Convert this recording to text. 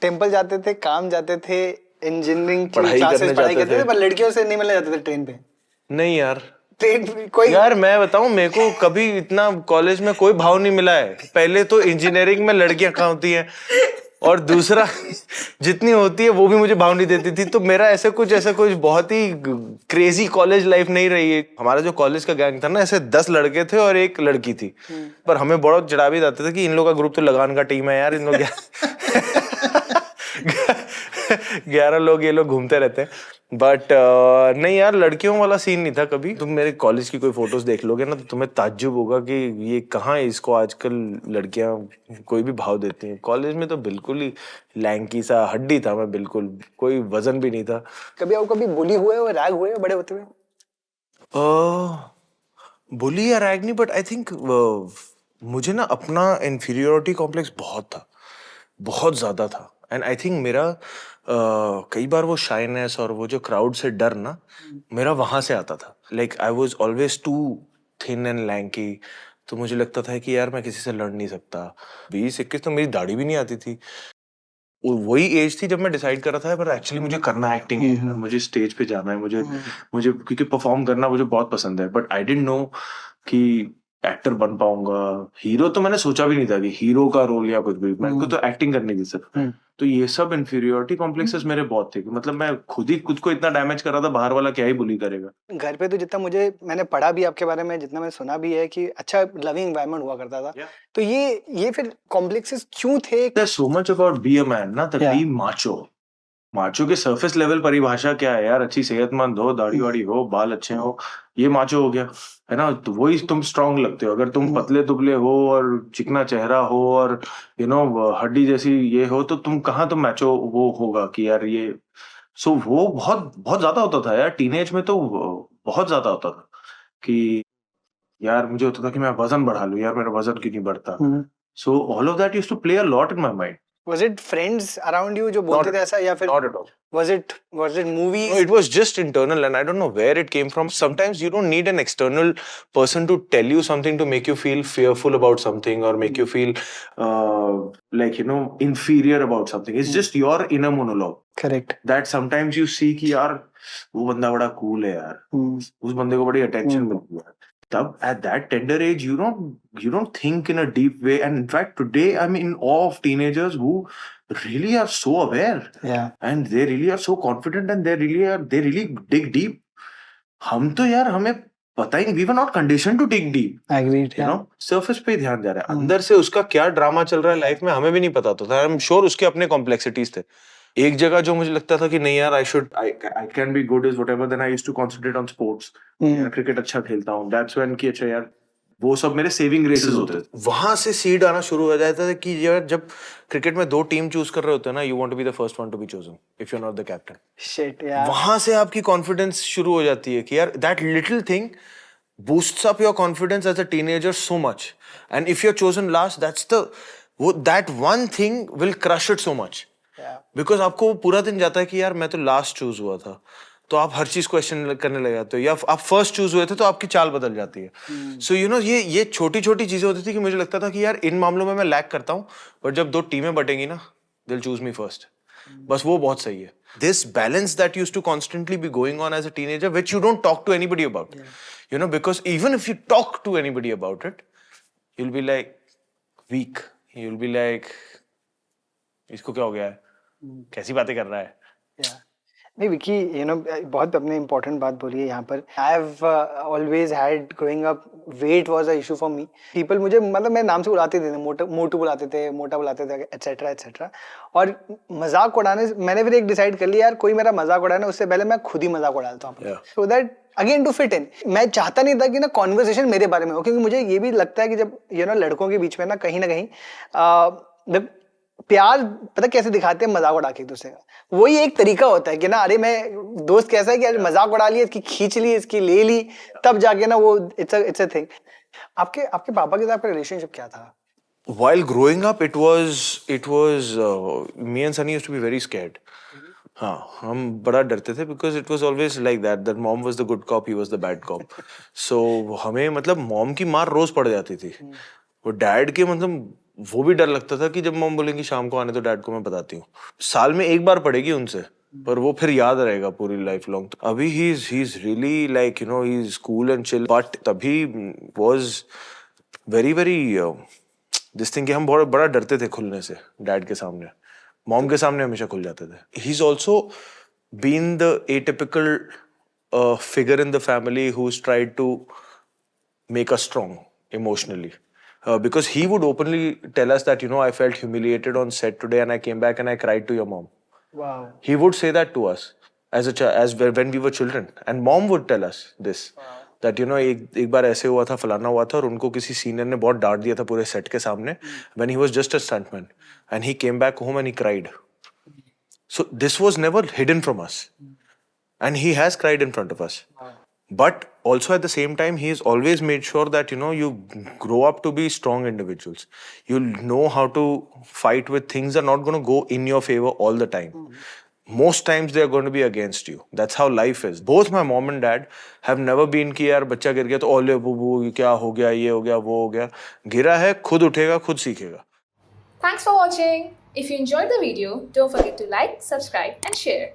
Temple जाते थे, काम जाते थे, इंजीनियरिंग पढ़ाई पढ़ाई करते थे, थे पर लड़कियों से नहीं मिलने जाते थे ट्रेन पे। नहीं यार, ट्रेन कोई यार मैं बताऊं, मेरे को कभी इतना कॉलेज में कोई भाव नहीं मिला है। पहले तो इंजीनियरिंग में लड़कियां कहाँ होती हैं, और दूसरा जितनी होती है वो भी मुझे भाव नहीं देती थी। तो मेरा ऐसा कुछ बहुत ही क्रेजी कॉलेज लाइफ नहीं रही है। हमारा जो कॉलेज का गैंग था ना, ऐसे 10 लड़के थे और एक लड़की थी, पर हमें बहुत चिढ़ा भी जाते थे कि इन लोग का ग्रुप तो लगान का टीम है यार, इन लोग 11 लोग ये लोग घूमते रहते हैं। बट नहीं यार, लड़कियों वाला सीन नहीं था कभी। तुम मेरे कॉलेज की कोई फोटोज देख लोगे ना, तो तुम्हें ताज्जुब होगा कि ये कहाँ है, इसको आजकल लड़कियां कोई भी भाव देती हैं। कॉलेज में तो बिल्कुल ही लैंकी सा हड्डी था मैं, बिल्कुल कोई वजन भी नहीं था। कभी आप कभी बुली हुए हो, रैग हुए हो बड़े होते हुए? बुली या रैग नहीं, बट आई थिंक मुझे ना अपना इंफीरियोरिटी कॉम्प्लेक्स बहुत ज्यादा था। एंड आई थिंक मेरा कई बार वो शाइनेस और वो जो क्राउड से डर ना, मेरा वहां से आता था। Like I was always too thin and lanky, तो मुझे लगता था कि यार मैं किसी से लड़ नहीं सकता। 20-21 तो मेरी दाढ़ी भी नहीं आती थी। वही एज थी जब मैं डिसाइड कर रहा था पर एक्चुअली मुझे करना एक्टिंग है, मुझे स्टेज पे जाना है, मुझे क्योंकि परफॉर्म करना मुझे बहुत पसंद है। बट आई डिडंट नो कि एक्टर बन पाऊंगा। हीरो तो मैंने सोचा भी नहीं था कि हीरो का रोल या कुछ भी, मेरे को तो एक्टिंग करनी थी सिर्फ। तो ये सब इन्फीरियोरिटी कॉम्प्लेक्सेस मेरे बहुत थे कि मतलब मैं खुद को इतना डैमेज कर रहा था, बाहर वाला क्या ही बुली करेगा। घर पे तो जितना मैंने पढ़ा भी आपके बारे में, जितना मैंने सुना भी है कि अच्छा लविंग एनवायरनमेंट हुआ करता था। तो ये फिर कॉम्प्लेक्सेस क्यों थे? There's so much about be a man ना, that be macho। माचो के सरफेस लेवल परिभाषा क्या है यार? अच्छी सेहतमंद हो, दाढ़ी वाड़ी हो, बाल अच्छे हो, ये माचो हो गया, है ना? तो वही तुम स्ट्रांग लगते हो। अगर तुम पतले दुबले हो और चिकना चेहरा हो और हड्डी जैसी ये हो, तो तुम कहाँ तुम मैचो वो होगा कि यार ये। सो वो बहुत बहुत ज्यादा होता था यार टीनेज में, तो बहुत ज्यादा होता था कि यार मुझे होता था कि मैं वजन बढ़ा लूं, यार मेरा वजन क्यों नहीं बढ़ता। So all of that used to play a lot in my mind. Was it friends around you जो बोलते थे ऐसा, या फिर Not at all. was it movies? No, it was just internal, and I don't know where it came from. Sometimes you don't need an external person to tell you something to make you feel fearful about something or make you feel like inferior about something. It's just your inner monologue. Correct. That sometimes you see कि यार वो बंदा बड़ा cool है यार, उस बंदे को बड़ी attention मिलती है। तब at that tender age you don't think in a deep way, and in fact today I'm in awe of teenagers who really are so aware, and they really are so confident, and they really dig deep. हम तो यार हमें पता ही नहीं, we were not conditioned to dig deep. Agreed, surface पे ही ध्यान जा रहा है, अंदर से उसका क्या ड्रामा चल रहा है लाइफ में हमें भी नहीं पता होता था। I'm sure उसके अपने कॉम्प्लेक्सिटीज थे। एक जगह जो मुझे लगता था कि नहीं यार I can be good is whatever, then I used to concentrate on sports. Cricket अच्छा खेलता हूँ, that's when कि अच्छा यार वो सब मेरे सेविंग रेसेस होते थे। वहां से सीड आना शुरू हो जाता था कि यार जब क्रिकेट में 2 टीम चूज कर रहे होते हैं ना, you want to be the first one to be chosen if you are not the captain. Shit यार, वहां से आपकी कॉन्फिडेंस शुरू हो जाती है कि यार that little thing boosts up your confidence as a teenager so much, and if you're chosen last, that one thing will crush it so much, because आपको पूरा दिन जाता है कि यार मैं तो लास्ट चूज हुआ था, तो आप हर चीज क्वेश्चन करने लग जाते हो, या आप फर्स्ट चूज हुए थे तो आपकी चाल बदल जाती है। सो ये छोटी छोटी चीजें होती थी कि मुझे लगता था कि यार इन मामलों में मैं लैग करता हूँ, बट जब 2 टीमें बटेंगी ना, they'll choose me first। बस वो बहुत सही है। This balance that used to constantly be going on as a teenager, which you don't talk to anybody about, because even if you talk to anybody about it, you'll be like weak, you'll be like इसको क्या हो गया है, कैसी बातें कर रहा है। नहीं विकी, बहुत अपने इम्पोर्टेंट बात बोली है यहाँ पर। I have always had growing up, wait was a issue for me. People मुझे मतलब मैं नाम से बुलाते थे, मोटू बुलाते थे, मोटा बुलाते थे, एटसेट्रा एटसेट्रा। और मजाक उड़ाने मैंने फिर एक डिसाइड कर लिया, यार कोई मेरा मजाक उड़ाना उससे पहले मैं खुद ही मजाक उड़ाता हूँ, so that again to fit in. मैं चाहता नहीं था कि ना कॉन्वर्सेशन मेरे बारे में हो, क्योंकि मुझे ये भी लगता है कि जब लड़कों के बीच में ना कहीं प्यार पता कैसे दिखाते हैं, मजाक उड़ा के एक दूसरे का। वही एक तरीका होता है कि ना, अरे मैं दोस्त कैसा है कि आज मजाक उड़ा लिया, इसकी खींच ली, इसकी ले ली, तब जाके ना वो इट्स अ थिंग। आपके पापा के साथ आपका रिलेशनशिप क्या था? While growing up, it was me and Sunny used to be very scared. हाँ, हम बड़ा डरते थे because it was always like that mom was the good cop, he was the bad cop. So हमें मतलब mom की मार रोज पड़ जाती थी, वो डैड के मतलब वो भी डर लगता था कि जब मॉम बोलेंगी शाम को आने तो डैड को मैं बताती हूँ. साल में एक बार पड़ेगी उनसे, पर वो फिर याद रहेगा पूरी लाइफ लॉन्ग. अभी he is really like you know he is cool and chill, but तभी was very very this thing कि हम बहुत बड़ा डरते थे खुलने से डैड के सामने. मॉम के सामने हमेशा खुल जाते थे. He is also been the atypical figure in the family who's tried to make us strong emotionally. Because he would openly tell us that, you know, I felt humiliated on set today and I came back and I cried to your mom. Wow. He would say that to us when we were children. And mom would tell us this. Wow. That, you know, एक बार ऐसे हुआ था, फलाना हुआ था और उनको किसी सीनियर ने बहुत डांट दिया था पूरे सेट के सामने when he was just a stuntman. And he came back home and he cried. So this was never hidden from us. And he has cried in front of us. Wow. But also at the same time, he has always made sure that, you know, you grow up to be strong individuals. You'll know how to fight with things that are not going to go in your favor all the time. Most times they are going to be against you. That's how life is. Both my mom and dad have never been कि यार बच्चा गिर गया तो ओले बुबू क्या हो गया, ये हो गया, वो हो गया. गिरा है, खुद उठेगा, खुद सीखेगा. Thanks for watching. If you enjoyed the video, don't forget to like, subscribe and share.